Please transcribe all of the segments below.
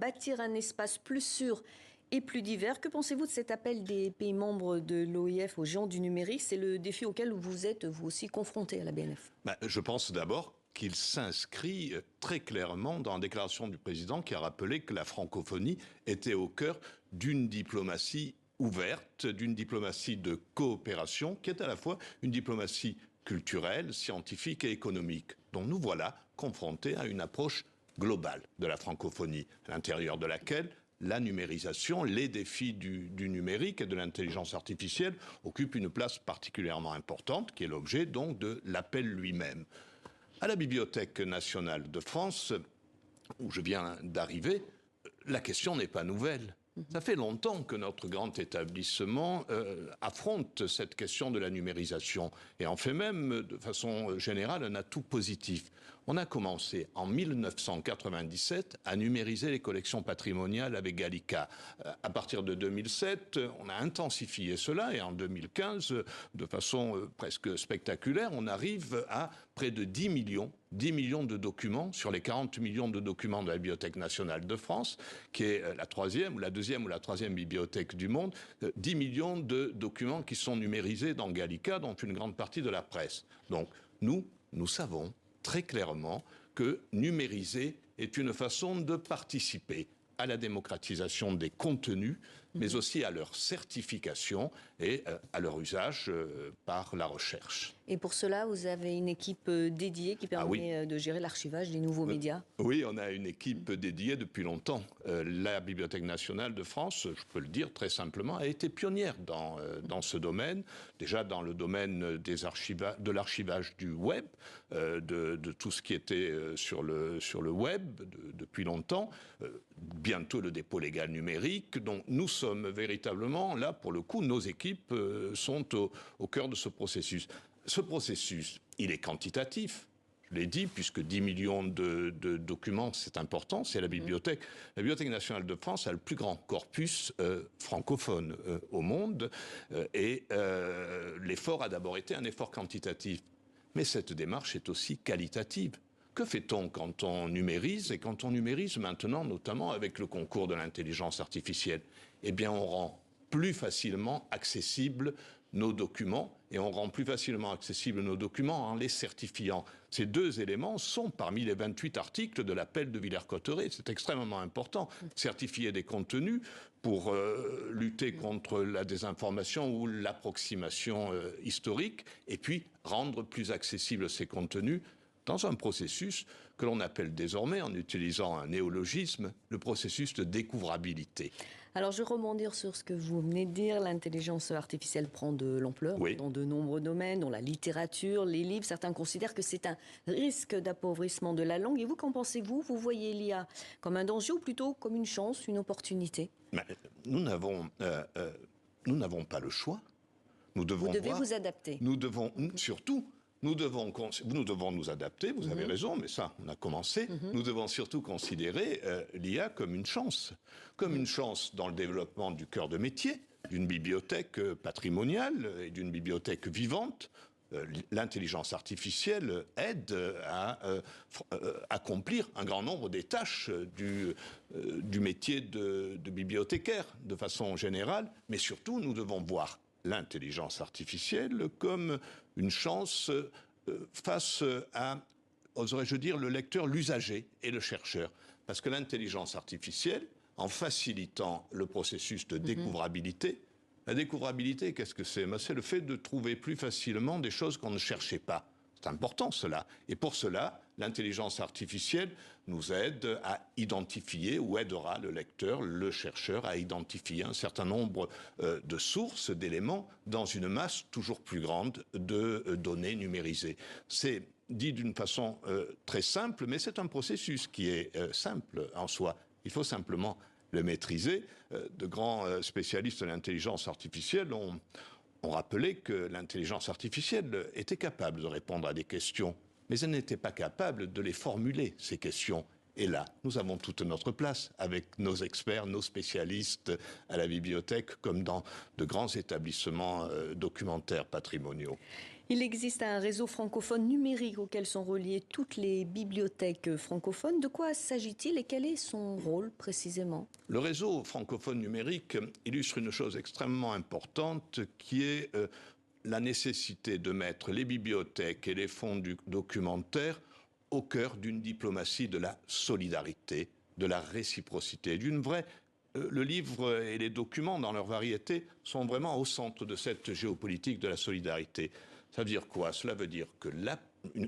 bâtir un espace plus sûr et plus divers. Que pensez-vous de cet appel des pays membres de l'OIF aux géants du numérique? C'est le défi auquel vous êtes, vous aussi, confronté à la BNF. Je pense d'abord qu'il s'inscrit très clairement dans la déclaration du président qui a rappelé que la francophonie était au cœur d'une diplomatie ouverte, d'une diplomatie de coopération qui est à la fois une diplomatie culturelle, scientifique et économique. Donc nous voilà confrontés à une approche globale de la francophonie, à l'intérieur de laquelle la numérisation, les défis du numérique et de l'intelligence artificielle occupent une place particulièrement importante, qui est l'objet donc de l'appel lui-même. À la Bibliothèque nationale de France, où je viens d'arriver, la question n'est pas nouvelle. Ça fait longtemps que notre grand établissement affronte cette question de la numérisation et en fait même, de façon générale, un atout positif. On a commencé en 1997 à numériser les collections patrimoniales avec Gallica. À partir de 2007, on a intensifié cela et en 2015, de façon presque spectaculaire, on arrive à près de 10 millions de documents sur les 40 millions de documents de la Bibliothèque nationale de France, qui est la troisième ou la deuxième ou la troisième bibliothèque du monde, 10 millions de documents qui sont numérisés dans Gallica, dont une grande partie de la presse. Donc nous savons très clairement que numériser est une façon de participer à la démocratisation des contenus, mais aussi à leur certification et à leur usage par la recherche. Et pour cela, vous avez une équipe dédiée qui permet de gérer l'archivage des nouveaux médias? Oui, on a une équipe dédiée depuis longtemps. La Bibliothèque nationale de France, je peux le dire très simplement, a été pionnière dans ce domaine. Déjà dans le domaine de l'archivage du web, de tout ce qui était sur le web depuis longtemps. Bientôt le dépôt légal numérique. Donc nous sommes véritablement, là pour le coup, nos équipes sont au cœur de ce processus. Ce processus, il est quantitatif. Je l'ai dit, puisque 10 millions de documents, c'est important, c'est la bibliothèque. La Bibliothèque nationale de France a le plus grand corpus francophone au monde. L'effort a d'abord été un effort quantitatif. Mais cette démarche est aussi qualitative. Que fait-on quand on numérise? Et quand on numérise maintenant, notamment avec le concours de l'intelligence artificielle, eh bien on rend plus facilement accessibles nos documents et on rend plus facilement accessibles nos documents en les certifiant. Ces deux éléments sont parmi les 28 articles de l'appel de Villers-Cotterêts. C'est extrêmement important. Certifier des contenus pour lutter contre la désinformation ou l'approximation historique et puis rendre plus accessibles ces contenus dans un processus que l'on appelle désormais, en utilisant un néologisme, le processus de découvrabilité. Alors, je vais rebondir sur ce que vous venez de dire. L'intelligence artificielle prend de l'ampleur dans de nombreux domaines, dont la littérature, les livres. Certains considèrent que c'est un risque d'appauvrissement de la langue. Et vous, qu'en pensez-vous? Vous voyez l'IA comme un danger ou plutôt comme une chance, une opportunité? Nous n'avons pas le choix. Vous devez vous adapter. Nous devons surtout... Nous devons nous adapter, vous avez raison, mais ça, on a commencé. Nous devons surtout considérer l'IA comme une chance dans le développement du cœur de métier, d'une bibliothèque patrimoniale et d'une bibliothèque vivante. L'intelligence artificielle aide à accomplir un grand nombre des tâches du métier de bibliothécaire, de façon générale, mais surtout, nous devons voir l'intelligence artificielle comme une chance face à, oserais-je dire, le lecteur, l'usager et le chercheur. Parce que l'intelligence artificielle, en facilitant le processus de découvrabilité, la découvrabilité, qu'est-ce que c'est? C'est le fait de trouver plus facilement des choses qu'on ne cherchait pas. C'est important cela. Et pour cela, l'intelligence artificielle nous aide à identifier ou aidera le lecteur, le chercheur à identifier un certain nombre de sources, d'éléments dans une masse toujours plus grande de données numérisées. C'est dit d'une façon très simple, mais c'est un processus qui est simple en soi. Il faut simplement le maîtriser. De grands spécialistes de l'intelligence artificielle ont rappelé que l'intelligence artificielle était capable de répondre à des questions, mais elle n'était pas capable de les formuler, ces questions. Et là, nous avons toute notre place avec nos experts, nos spécialistes à la bibliothèque, comme dans de grands établissements documentaires patrimoniaux. Il existe un réseau francophone numérique auquel sont reliées toutes les bibliothèques francophones. De quoi s'agit-il et quel est son rôle précisément? Le réseau francophone numérique illustre une chose extrêmement importante qui est la nécessité de mettre les bibliothèques et les fonds documentaires au cœur d'une diplomatie de la solidarité, de la réciprocité, d'une vraie... Le livre et les documents, dans leur variété, sont vraiment au centre de cette géopolitique de la solidarité. Ça veut dire quoi? Cela veut dire que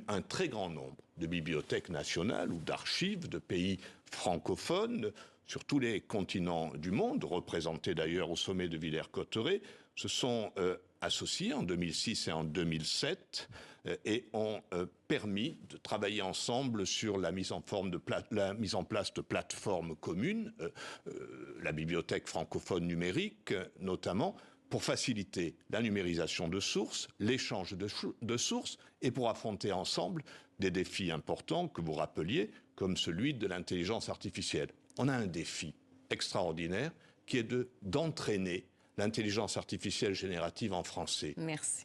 un très grand nombre de bibliothèques nationales ou d'archives de pays francophones sur tous les continents du monde, représentés d'ailleurs au sommet de Villers-Cotterêts, se sont associés en 2006 et en 2007 et ont permis de travailler ensemble sur la mise en place de plateformes communes, la bibliothèque francophone numérique notamment, pour faciliter la numérisation de sources, l'échange de sources et pour affronter ensemble des défis importants que vous rappeliez, comme celui de l'intelligence artificielle. On a un défi extraordinaire qui est d'entraîner l'intelligence artificielle générative en français. Merci.